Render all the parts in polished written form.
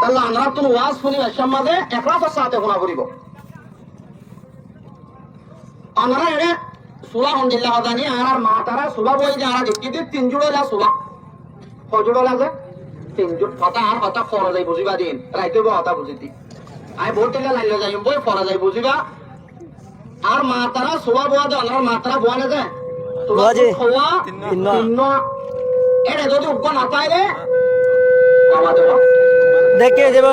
আল্লাহ আমরা তো ওয়াজ শুনি এসব মাঝে একলাসের সাথে শোনা করিব আমরা এনে সুলা হন্দিল্লা হদানি আর মা তারা সুলা বই যে আর দেখতে তিন জোড়া যা সুলা কজোড়া লাগে তিন জোড় কথা আর কথা ফরা যাই বুঝিবা দিন রাইতে কথা বুঝিতি আই ভোট দিলে লাইলে যাই বই ফরা যাই বুঝিবা আর মা তারা সুলা বোয়া দে আল্লাহর মা তারা বোয়া না যায় বুয়াজি খোয়া তিন্ন এরে যদি উগ্র না পাইলে আমাদের দেখে দেবে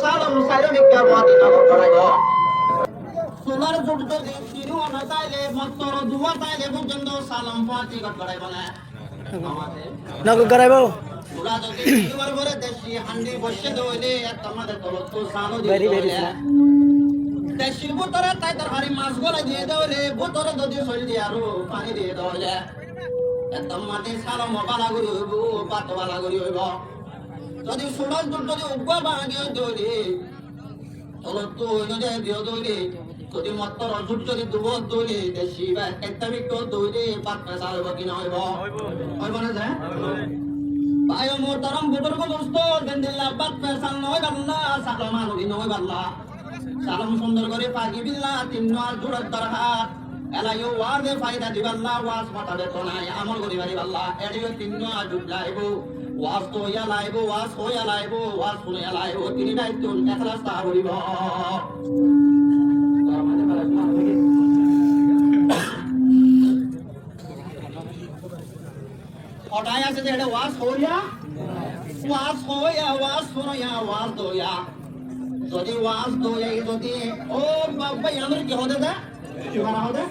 সালাম সাইরে নিকা বোয়া দিনা করাইব সোনার জুট যদি কিনু না তাইলে মত্তর দুয়া তাইলে পর্যন্ত সালাম পাতি করাইব না আমাদের নক করাইব ওরা যদি দুবার করে দেশি হান্ডি বসে দইলে তোমাদের তলত সানো ভেরি ভেরি দেশির বোতরে তাই তার হাড়ি মাছ গলা দিয়ে দইলে বোতরে যদি সইল দিয়ে আরো পানি দিয়ে দইলে তোমাদের সালাম বালা করি হইব পাত বালা করি হইব যদি সোনার জুট যদি উগ্র ভাঙিয়ে দইলে তলত ওইনে দিয়ে দইলে যদি মত্তর জুট যদি দুবত দইলে দেশি বা একটা বিক্র দইলে পাত পেশা হইব কিনা হইব হইব না যায় ভাই মোহতারাম বুজুর্গ দোস্ত গন্দিল্লাহ বাত পেশাল নয় বাল্লা সালাম আলুরি নয় বাল্লা সালাম সুন্দর করে পাগি বিল্লা তিন্নার জুড়ত দরহাত এলাইও ওয়াজে ফায়দা দিবাল্লা ওয়াজ মাতাবে তো নাই আমল করি বাড়ি বাল্লা এডিও তিন্না জুড়লাইব ওয়াজ তো ইয়া লাইব ওয়াজ হইয়া লাইব ওয়াজ শুনে লাইব তিনি দায়িত্ব একলাস তা করিব ওটাই আছে যে এটা ওয়াজ হইয়া ওয়াজ শুনয়া ওয়াজ দইয়া যদি ওয়াজ দইয়া যদি ও বাবা আমাদের কি হতে দা কি করা হতে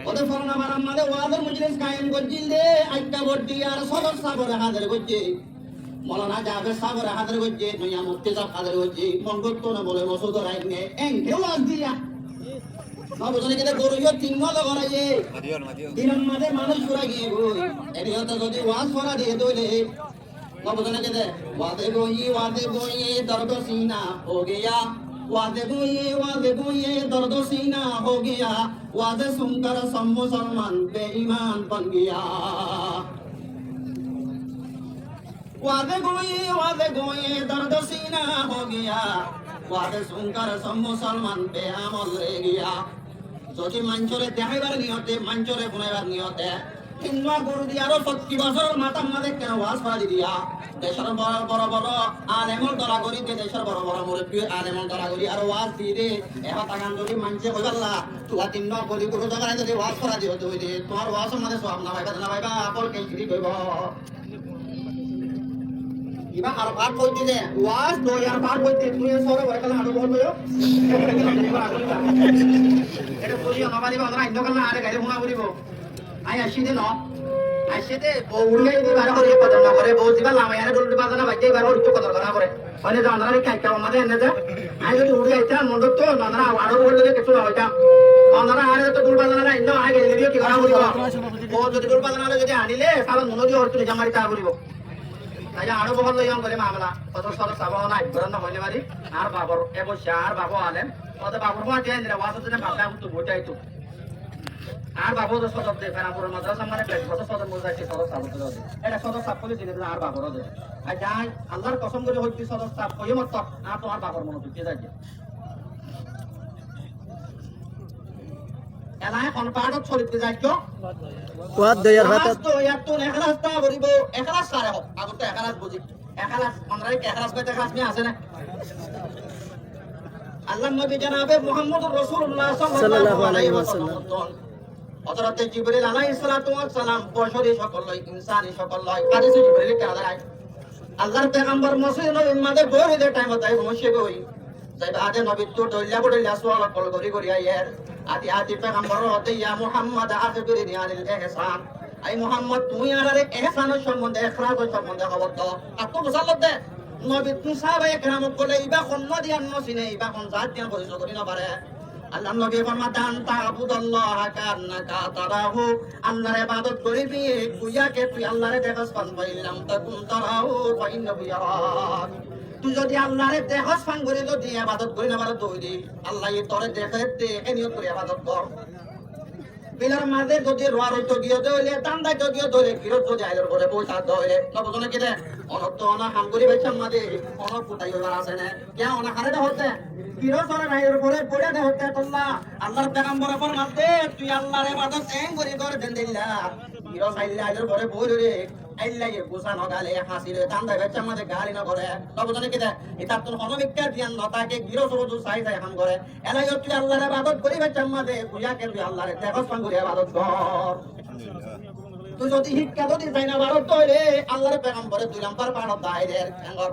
ওদের ফরনা মারাম মানে ওয়াজের মজলিস কায়েম করছিল দে আইকা বড্ডি আর সদর সাগর হাজার করছে মৌলানা জাবের সাগর হাজার করছে দুনিয়া মুফতি সাহেব হাজার করছে মঙ্গল না বলে মসুদ রাইনে এঙ্কে ওয়াজ দিয়া বাবুজনে কেটে গরুইও তিন মাস করাইয়ে তিন মাসে মানুষ পুরা গিয়ে গই এরিয়াতে যদি ওয়াজ করা দিয়ে দইলে বাবুজনে কেটে ওয়াদে গই দর্দ সিনা হো গয়া ওয়াদে গই দর্দ সিনা হো গয়া ওয়াদে সুনকর সব মুসলমান বেঈমান বন গয়া ওয়াদে গই দর্দ সিনা হো গয়া ওয়াদে সুনকর সব মুসলমান বেআমল রে গয়া যদি মঞ্চরে দেখাইবার নিয়তে মঞ্চরে শুনাইবার নিয়তে কিংবা গরু দিয়ে আরো 70 বছর মাতার মাঝে কেন ওয়াজ পাড়ি দিয়া দেশের বড় বড় আলেমর দলা করি দেশের বড় বড় মুরব্বী আলেমর দলা করি আর ওয়াজ দিয়ে দে এবার তাকান যদি মঞ্চে হইবাল্লা তুয়া তিন বলি গরু দোকানে যদি ওয়াজ করা দিও তুই দে তোমার ওয়াজের মাঝে সব না ভাইবা আপল কে কি কইব ইবা আর পার কইতে দে ওয়াজ তো ইয়ার পার কইতে তুই সরে বলে কালা আরো বলবো এটা বলি আমাবারি আমরা ইন্দকাল না আরে গাড়ি ভুনা করিব আই আসি দে ন আসি দে উড়াই দি বার করে কত না করে বহুত দিবা লাম ইয়ারে দল দিবা না বাইতে বার হইতো কত করা করে মানে জানারে কাইকা আমাদের এনে যা আই যদি উড়াইতা মন্দ তো না আরো বললে কিছু না হইতা আমরা আরে তো দূর বাজানা না ইন্দ আগে লিও কি করা করিব ও যদি দূর বাজানা যদি আনিলে সারা মন দি হরতে জামারি তা করিব আচ্ছা আরো বহল লইয়াম করে মামলা কত সর সাব না ইবরান হইলে মারি আর বাবর এবো চার বাবু আলেন কত বাবুর মা দেন রে ওয়াজ তো ভাবনা তো গোটাই তো আর বাবু তো সদর দে ফেরাপুর মাদ্রাসা মানে কত সদর মোজাইছে সদর সাব তো দে এটা সদর সাব কইলে দিলে আর বাবর দে আর যাই আল্লাহর কসম করে হইতি সদর সাব কই মত আর তোমার বাবর মন তুই যাই এলাই কোন পাড়ত চলিতে যাইছো ওয়াদ দেয়ার হাতে তো এত একরাস্তা বলিব একরাস সারে হোক আগত একরাস বুঝি একরাস আমরাই একরাস কইতে খাসমি আছে না আল্লাহর নবী জনাবে মুহাম্মদুর রাসূলুল্লাহ সাল্লাল্লাহু আলাইহি ওয়াসাল্লাম হযরত জিবরিল আলাইহিস সালাতু ওয়াস সালাম বশরী সকল লয় ইনসানি সকল লয় হাদিসে জিবরিল কে আদায় আল্লাহর পয়গম্বর মসজিদ নবীর মাঝে বইরে দে টাইম তাই বসে গই যাই আদে নবী তো ডইলা সুয়াল কল করি আইয়ার আদি পয়গম্বর হতে ইয়া মুহাম্মদ আখবিরনি আনিল ইহসান আই মুহাম্মদ তুমি আরে ইহসানের সম্বন্ধে ইখরাজের সম্বন্ধে খবর দাও আতো মুসাল্লাত দে নবী তুমি সাহাবায়ে কেরাম বলে ইবা কোন দিয়ান নসিনে ইবা কোন জাত দিয়ান পরিচয় করি না পারে আল্লাহ নবী ফরমাতান তা'বুদাল্লাহ কান্নাকা তারাহু আল্লাহর ইবাদত করিবি কুইয়াকে তুই আল্লাহরে দেখস পান পাইলাম তাকুন তারাহু ফাইন্নাহু ইয়ারাক তুই যদি আল্লাহরে দেখস পান করে যদি ইবাদত করি না পারে তুই দি আল্লাহ তোরে দেখতে এনিয়ত করে ইবাদত কর পিলার মাঝে যদি রোয়া রইতো গিয়ে দইলে দান্দাই তো গিয়ে দইলে গিরত যদি আইলের পরে পয়সা দইলে নবজনে কি দে অনক তো অনা হাম করি বেচাম মাঝে অনক পুতাই হইবার আছে না কে অনা হারে হচ্ছে গিরত সরে রাইয়ের পরে পড়ে দে হচ্ছে তোল্লা আল্লাহর পেগাম্বরে ফরমাতে তুই আল্লাহর ইবাদত এং করি করে দেন দিল্লা গিরত আইলে আইলের পরে বই রে আইলাই গুসা নগালে হাসিরে দান্দাই বেচাম মাঝে গালি না করে নবজনে কি দে এটা তোর অনবিক্কার জ্ঞান নতাকে গিরত শুধু চাই চাই হাম করে এলাই তুই আল্লাহর ইবাদত করি বেচাম মাঝে কুয়া কে তুই আল্লাহর দেখস পান করে ইবাদত কর তুই যদি শিক্ষা যদি চাই না ভারত তৈরে আল্লাহর পেগাম্বরে 2 নম্বর পাড়ত দাইরের এঙ্গর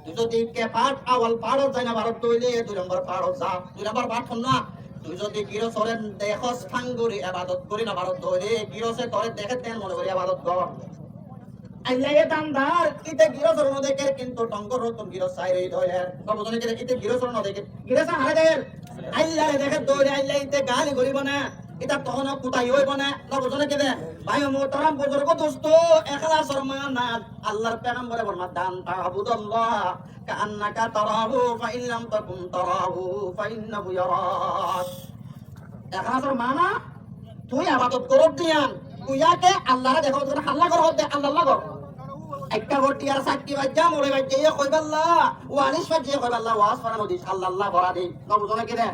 তুই যদি কে পাঠ আওয়াল পাড়ত চাই না ভারত তৈরে 2 নম্বর পাড়ত যা 2 নম্বর পাঠ না তুই যদি গিরসরেন দেখস ফাঙ্গুরি ইবাদত করি না ভারত তৈরে গিরসে তোরে দেখে দেন মনে করি ইবাদত কর আল্লাহে দানদার ইতে গিরসর ন দেখে কিন্তু টঙ্কর রতন গিরস চাইরে ধরে কবজনে কে ইতে গিরসর ন দেখে গিরসা হারে দেন আল্লাহে দেখে দৌড়ে আল্লাহ ইতে গালি করিব না এটা তখন কোথায় হইব না নবজনে কে দে ভাই মোহতারাম বুজুর্গ দোস্ত ইখলাসর মানা আল্লাহর পেগম্বরে ফরমাত দান তা'বুদাল্লাহ কাআন্নাকা তারাহু ফাইন লাম তাকুন তারাহু ফাইন্নাহু ইয়ারাক ইখলাসর মানা তুই ইবাদত করব দিয়ান তুইয়াকে আল্লাহরে দেখো তোর হাল্লা করো দে আল্লাহ লাগো একটা গটি আর সাক্ষী বাজ্জা মরে বাজ্জা ইয়া কইবাল্লাহ ওয়ালিশ বাজ্জা কইবাল্লাহ ওয়াস ফরানো দিস আল্লাহ বড়া দে নবজনে কে দে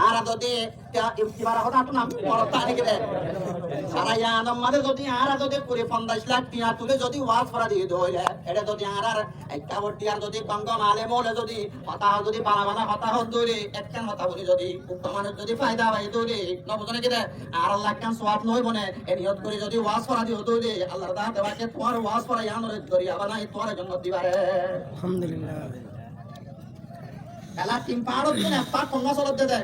আর যদি ইফতিবার কথা তো নাম পড়তা নাকি রে সারা ইয়াদম মাঝে যদি আর যদি পুরি 50 লাখ টিয়া তুলে যদি ওয়াজ করা দিয়ে দইলে এটা যদি আর একটা বটি আর যদি গঙ্গ মালে মোলে যদি কথা যদি বানা কথা হত দইলে একখান কথা বলি যদি মানে যদি ফায়দা হয় দইলে নবজনে কি রে আর লাখ কান সওয়াব নই বনে এ নিয়ত করে যদি ওয়াজ করা দিয়ে দইলে আল্লাহর দান দেবাকে তোমার ওয়াজ করা ইয়ানরে করি আবার নাই তোমার জন্য দিবারে আলহামদুলিল্লাহ এলা তিন পাড়ত না পাক 50 দে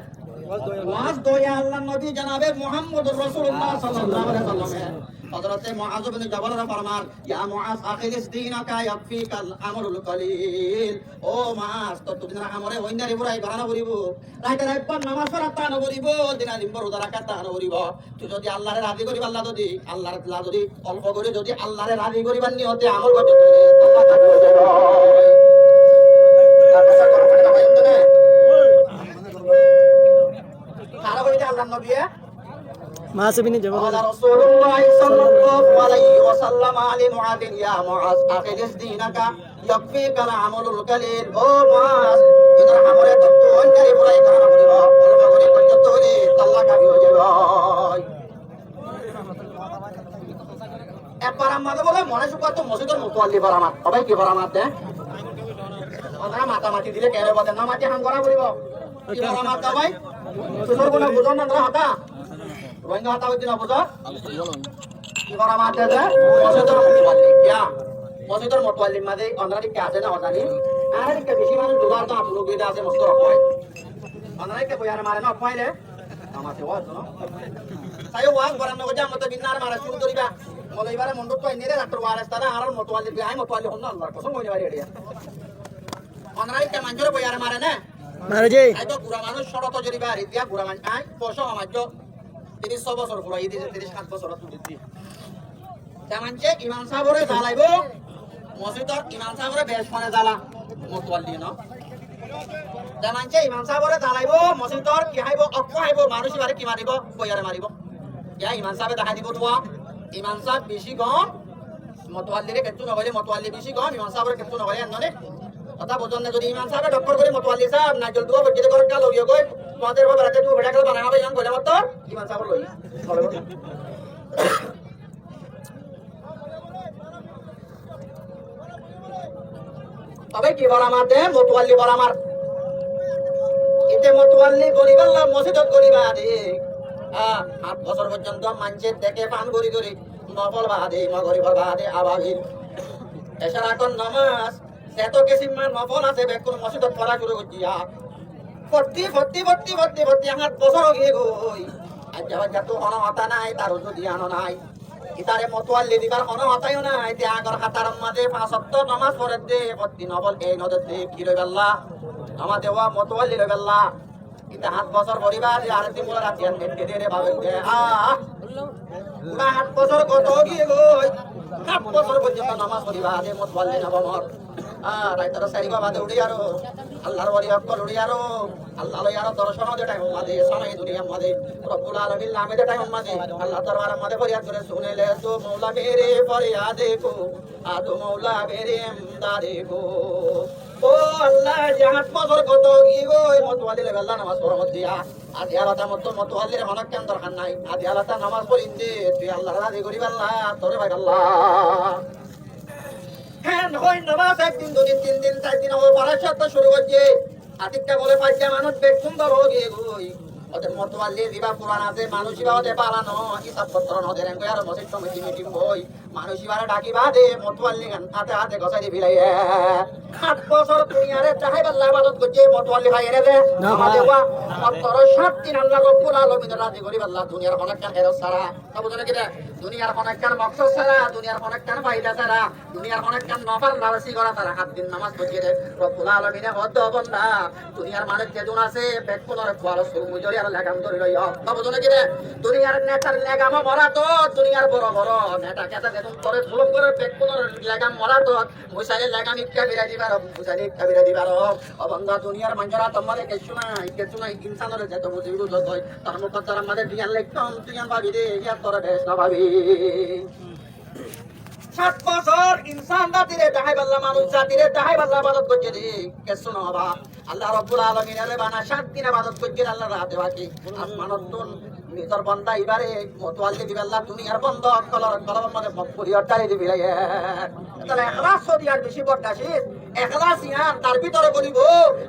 ওয়াজ দয়া আল্লাহ নবী জনাবে মুহাম্মদুর রাসূলুল্লাহ সাল্লাল্লাহু আলাইহি ওয়াসাল্লাম হযরত মুআয বিন জাবাল ফরমান ইয়া মুআয আখিলিস দীনাকা ইয়াকফিকাল আমরুল কলিল ও মুআয তো তুমি না আমরে হইনারি বুড়াই বানানো করিব রাতে রাত পর নামাজ পড়তা না করিব দিনা দিন বড় দরা কাটা না করিব তুই যদি আল্লাহরে রাজি করিব আল্লাহ যদি আল্লাহর আল্লাহ যদি অল্প করে যদি আল্লাহরে রাজি করিবার নিয়তে আমল করতে আল্লাহ তাআলা হয়ে যাবে কারা কইতে আল্লাহ নবী মাসিবিনি জবাব قال رسول الله صلى الله عليه وسلم على معاذ يا معاذ أخلص دينك يكفيك العمل القليل ও معاذ ইদার আমরে তো অন্যায় বুড়াই করা করিব অল্প করে করতে হলে আল্লাহ কাবি হয়ে যাবে একবার আমাদের বলে মনে সুখ তো মসজিদের মুতওয়াল্লি বরামাত সবাই কি বরামাত দেয় ওরা মাথা মাটি দিলে কেন বলে না মাটি হাম করা করিব কি বরামাত ভাই তোর কোন বুঝন না হাতা রোহিঙ্গা হাতা হইতে না বুঝো কি করা মাঠে যে মসজিদের মুতওয়াল্লি কিয়া মসজিদের মুতওয়াল্লি মাঝে অন্যরা কি আছে না ওখানে আর কি বেশি মানুষ দুবার তো আপনি লোক দিতে আছে মস্ত রকম অন্যরা কি বয়ার মারে না পাইলে আমাতে ওয়াজ না তাই ওয়াজ করার নগো যে আমতে বিনার মারা শুরু করিবা মলে এবারে মন্ডপ তো নিরে ডাক্তার ওয়ারেস তারা আর মুতওয়াল্লি গায় মুতওয়াল্লি হন না আল্লাহর কসম হইনি বাড়ি এডিয়া অন্যরা কি মঞ্জুরে বয়ার মারে না মারে জি আই তো পুরা মানুষ শরত জরিবা রিদিয়া পুরা মানুষ আই পয়সা আমাজ্য 30 বছর পুরা এই 37 বছর তুই দিতি তেমনছে ইমাম সাহেবরে জ্বালাইব মসজিদর ইমাম সাহেবরে বেশ মানে জ্বালা মুতওয়াল্লি ন তেমনছে ইমাম সাহেবরে জ্বালাইব মসজিদর কি হাইব অক্ষ হাইব মানুষ বারে কি মারিব বয়ারে মারিব ইয়া ইমাম সাহেবে দেখা দিব তোয়া ইমাম সাহেব বেশি গম মুতওয়াল্লিরে কেতু নগলে মুতওয়াল্লি বেশি গম ইমাম সাহেবরে কেতু নগলে আননে কথা বুঝন না যদি ইমাম সাহেব ডক্টর করে মুতওয়াল্লি সাহেব না জল দুয়া বজে করে কাল হইও গই তোমাদের বাড়াতে তুই বেড়া কাল বানাবে ইয়ান বলে মত ইমাম সাহেব লই তবে কি বলা আমার দে মুতওয়াল্লি বলা আমার এতে মুতওয়াল্লি গরিবাল্লাহ মসজিদত গরিবা দে 8 বছর পর্যন্ত মানছে দেখে পান গরি গরি নফল বাদে মগরি বাদে আবাবিল এছাড়া কোন নামাজ এত কিসিমার নফল আছে বেকুন মসজিদত পড়া শুরু করছিয়া ভর্তি 8 বছর গিয়ে গই আজ যা তো অনহতা নাই তার যদি আনো নাই ইতারে মুতওয়াল্লি দিবার অনহতাইও নাই তে আগর হাতার মাঝে 5 ওয়াক্ত নামাজ পড়ে দে ভর্তি নফল এই নদে কি রই আল্লাহ আমাদের ওয়া মুতওয়াল্লি রই আল্লাহ ইতা 7 বছর পরিবার আর দিন বলা রাতে নেটে দে রে ভাবে দে না 8 বছর কত গিয়ে গই 7 বছর পর্যন্ত নামাজ পড়িবা দে মুতওয়াল্লি না বমর রাইতর সারি বাবা দৌড়ি আরো আল্লাহর ওয়ালি অকল উড়ি আরো আল্লাহ লই আরো দর্শন দে টাইম মাদে সময় দুনিয়া মাদে রব্বুল আলামিন নামে দে টাইম মাদে আল্লাহ দরবার মাদে ফরিয়াদ করে শুনেলে তো মৌলা মেরে ফরিয়াদে কো আদো মৌলা মেরে ইমদাদে কো ও আল্লাহ জাহাত বছর কত গো মতওয়ালি লে আল্লাহ নামাজ পড়া মত দিয়া আদি আলাদা মতওয়ালির হনক কেন দরকার নাই আদি আলাদা নামাজ পড়িন দে তুই আল্লাহ রাজি করিব আল্লাহ তোরে ভাই আল্লাহ হ্যাঁ হই নামাজ একদিন দুদিন তিন দিন চার দিন ও পড়াশোনা শুরু হচ্ছে আদিকটা বলে পাইছে মানুষ বেশ সুন্দর হয়ে গই ওদের মতওয়ালি দিবা পুরাণ আছে মানুষ ইবা ওদের পালানো হিসাব পত্র নদের এঙ্গ আর মসজিদ কমিটি মিটিং হই মানুষ ইবারে ডাকি বাদে মতওয়ালি গান হাতে হাতে গসাই দিবি লাই 8 বছর দুনিয়ারে চাই আল্লাহ ইবাদত করছে মতওয়ালি ভাই এনে দে আমাদের ওয়া মাত্র 7 দিন আল্লাহ রব্বুল আলামিন রাজি করি আল্লাহ দুনিয়ার অনেক কান হেরো সারা তবে বুঝলে কি দুনিয়ার অনেক কান মকসদ সারা দুনিয়ার অনেক কান ফায়দা সারা দুনিয়ার অনেক কান নফল লালসি করা তারা 7 দিন নামাজ পড়িয়ে দে রব্বুল আলামিন হদ বন্দা দুনিয়ার মালিক যেজন আছে পেট কোনরে খোয়ালো শুরু মুজরি আর লাগাম ধরে লইয়া তবে বুঝলে কি দুনিয়ার নেতার লাগাম মরা তো দুনিয়ার বড় বড় নেতা কেতা যেজন করে জুলুম করে পেট কোনরে লাগাম মরা তো মুসাইলে লাগাম ইক্কা বিরা দিবার মুসাইলে ইক্কা বিরা দিবার ও বন্দা দুনিয়ার মানুষরা তোমারে কিছু নাই ইনসানের যত বুঝিবু যত তার মুকদ্দর আমাদের দিয়ান লেখতাম তুইয়ান ভাবি দে ইয়া তোর বেশ না ভাবি 7 বছর ইনসান জাতিরে দাহাই বাল্লা মানুষ জাতিরে দাহাই বাল্লা ইবাদত করছে রে কিছু না বাবা আল্লাহ রাব্বুল আলামিন এর বানা 7 দিন ইবাদত করছে আল্লাহ রাতে বাকি আসমানতন নিতর বান্দা ইবারে মতওয়ালি দিবে আল্লাহ দুনিয়ার বন্ধ কলম মধ্যে পরিয়টারি দিবি লাগে তাহলে ইখলাস দিয়ার বেশি বড়দাসিস ইখলাস ইয়ার তার ভিতরে করিব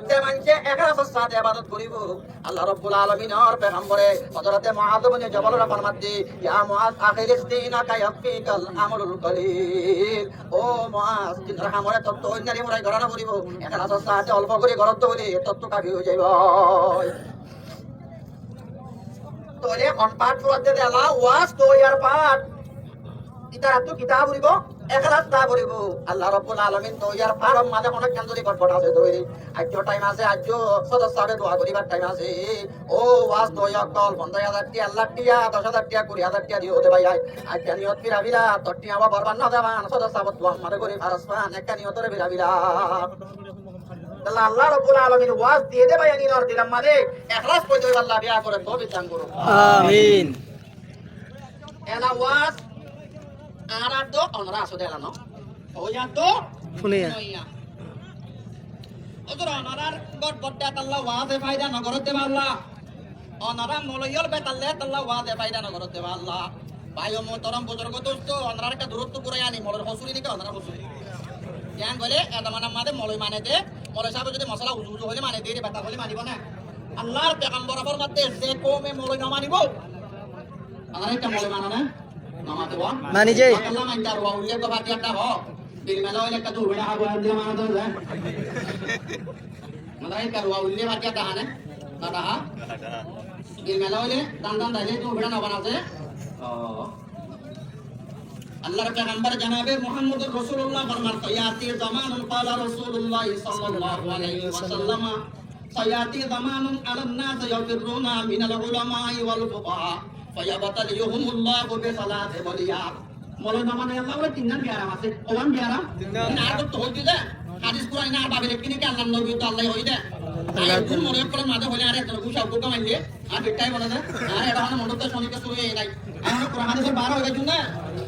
যে মানুষে ইখলাসের সাথে ইবাদত করিব আল্লাহ রাব্বুল আলামিনের পয়গম্বরে হযরতে মুআয ইবনে জাবাল ফরমাতে ইয়া মুআয আখিরিস দিনাকা ইয়াফিকাল আমরুল কলিল ও মুআয দিনের আমরে তত্ত্ব অন্যারি মরাই গড়ানো করিব ইখলাসের সাথে অল্প করে গড়ত হইলে তত্ত্ব কাফি হয়ে যাইব তোরে অন পাঠ করতে দেলা ওয়াজ তো ইয়ার পাঠ ইতারা তো কিতাব বলিব ইখলাস তা বলিব আল্লাহ রাব্বুল আলামিন তো ইয়ার পাঠ মাঝে অনেক কান্দরি কটকট আছে তৈরি আজও টাইম আছে আজও সদস্যরে দোয়া করিবার টাইম আছে ও ওয়াজ তো ইয়াকল 50000 টি আল্লাহ টিয়া 10000 টিয়া 20000 টিয়া দিও দে ভাই আজ নিয়ত বিরাবিরা তটি আবা বরবাদ না দেবান সদস্য দোয়া মারে করি ফারস পান একটা নিয়তরে বিরাবিরা আল্লাহ রাব্বুল আলামিন ওয়াজ দিয়ে দে ভাই নিয়ত দিলাম মানে ইখলাস কই দই আল্লাহ বিয়া করে তো বিচার করো আমিন এলা ওয়াজ আরা তো অনরা আসলে এলা ন ওয়া তো শুনিয়া ওদর অনরার গড বড্ডা আল্লাহ ওয়াজে ফায়দা নগরতে আল্লাহ অনরা মলয়ল বেতাল্লে আল্লাহ ওয়াজে ফায়দা নগরতে আল্লাহ ভাই মোহতরম বুজুর্গ দোস্ত অনরার কা দূরত্ব করে আনি মলর হসুরি দিকে অনরা হসুরি জ্ঞান বলে এদামান আমাদের মলয় মানে দে মলয় সাহেব যদি মশলা উজু হলে মানে দে রে বেতা হলে মানিব না আল্লাহর পেগম্বর ফরমাতে যে কওমে মলয় না মানিব আরে কা মলয় মানা না নামাতে ওয়া মানি যাই আল্লাহ মান দারওয়া উল্লেখ তো বাকিয়াটা হ বিল মেলা হইলে কত বড় আবু আল্লাহ মানা তো যায় মাদাই কারওয়া উল্লেখ বাকিয়াটা হানে না দাহা বিল মেলা হইলে দান দান দাইলে তো বড় না বানাতে আল্লাহর পেগম্বর জনাবে মুহাম্মদুর রাসূলুল্লাহ ফরমান সায়াতি জামানুন ক্বালা রাসূলুল্লাহ সাল্লাল্লাহু আলাইহি ওয়াসাল্লাম সায়াতি জামানুন আলান নাস ইয়াফিরুনা মিনাল উলামা'i ওয়াল ফুকাহা ফায়াবতালিহুমুল্লাহু বিসালাতি ওয়ালিয়া মৌলানা মানে আল্লাহ বলে তিন নাম বিয়ারা আছে ওয়ান বিয়ারা না আর তো হইছে যে হাদিস কুরআন না বাবে কিনে কি আল্লাহ নবী তো আল্লাহ হইছে আল্লাহ কোন মনে করে মাঝে হলে আরে তো গুছা গুকা মাইলে আর বিটাই বলে না আর এটা মানে মনটা শনিকে শুরু হই নাই আমরা কোরআন হাদিসে 12 হয়ে গেছে না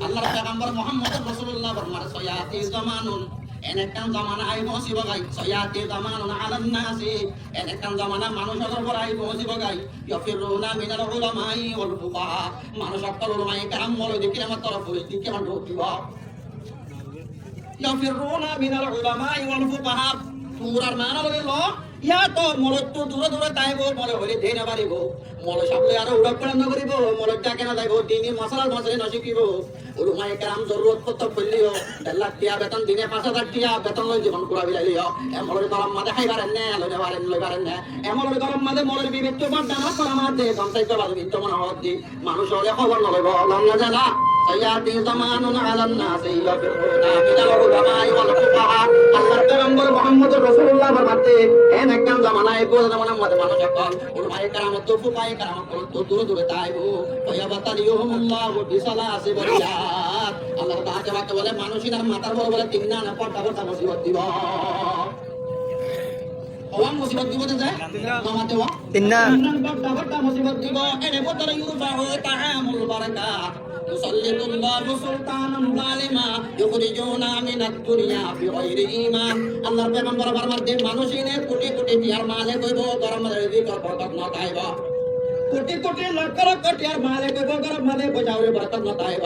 আল্লাহর পেগম্বর মুহাম্মদ রাসূলুল্লাহ ফরমান সায়াতি জামানুন এনেকান জামানা আই বসিব গাই সায়াতি জামানুন আলান নাসি এনেকান জামানা মানুষের উপর আই বসিব গাই ইয়াফিরুনা মিনাল উলামাই ওয়াল ফুকাহা মানুষ সকল উলামাই কাম বলে দেখি আমার তরফ হই দিকে আমার ঢুকিব ইয়াফিরুনা মিনাল উলামাই ওয়াল ফুকাহা পুরার মানা বলিল ইয়া তো মলত তো দূরে দূরে তাইব বলে হইলে দেই না পারিব মল সাবলে আর উড়ক পড়া না করিব মলটা কেন যাইব দিনে মশলা মশলা না শিখিব উলুমাই কারাম জরুরত কত কইলিও 1 লাখ টিয়া বেতন দিনে 5000 টিয়া বেতন লই জীবন কুড়া বিলাইলিও এমলের গরম মাঝে খাইবারেন না লইতে পারেন না এমলের গরম মাঝে মলের বিবিত্ব বাদানা করা মাঝে গমতাই তো বাজে বিত্ত মনে হদি মানুষ হলে খবর লইব লন্না জানা সায়াতি জামানুন আলান নাস ইয়াফিরুনা মিনাল উলামাই ওয়াল ফুকাহা আল্লাহর পেগম্বর মুহাম্মদ রাসূলুল্লাহ মতে এন একদম জামানায় বড় জামানার মধ্যে মানুষ এখন উলমায়ে কেরামত তো ফুকায়ে কেরামত তো দূরে দূরে তাইবো ওয়াবাতালিহুমুল্লাহ বিসালা আছে বরিয়াত আল্লাহ তাআলা বলে মানুষের মাথার বড় বলে তিন না পড়তা পড়তা মুসিবত দিব ওয়ান মুসিবত দিব যায় মামাতে ওয়া তিন্না পড়তা পড়তা মুসিবত দিব এনে বতর ইউরফাউ তাআমুল বারাকাত يسلط الله سلطانا ظالما يخرجون من الدنيا بغير إيمان الله পেগম্বর ফরমাতে মানুষিনে কোটি কোটি টিয়ার মালে কইব গরম রিজিক বরকত না তাইব কোটি কোটি লক্ষ লক্ষ টিয়ার মালে কইব গরম মালে বজাওরে বরকত না তাইব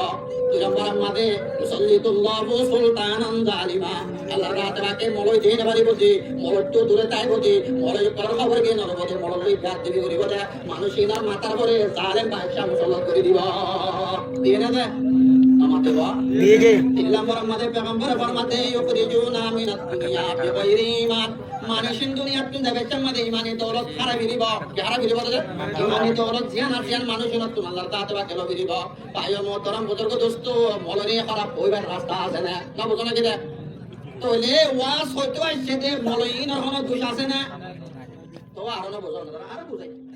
পেগম্বর মাদে মুসাল্লিতুল্লাহু সুলতানান জালিমা আল্লাহ রাতবাকে মলই দিন বাড়ি বুঝি মলই তো দূরে তাইব দি মলই করার খবর গে নরবদে মলই গাত দিবি করিব দে মানুষিনা মাথার পরে জালেম বাদশা মুসল্লাত করে দিব দিয়ে না আমাতে ওয়া দিয়ে যে ইল্লা মুহাম্মাদে পেগম্বর ফরমাতে ইউখরিজুনা মিনাত দুনিয়া বিগাইরি ঈমান মানুষিন দুনিয়া তুন যাবে চামাদে ঈমানি দৌলত হারাবি দিব কি হারাবি দিব রে ঈমানি দৌলত জিয়ান আর জিয়ান মানুষিন তুন আল্লাহর তাআলা কেলো দিব পায়ো মোহতরম বুজুর্গ দোস্ত মলরে খারাপ হইবার রাস্তা আছে না না বুঝনা কি তোলে ওয়াজ হইতো আইছে দে মলইন আর কোনো দোষ আছে না তো আর না বুঝনা আর বুঝাই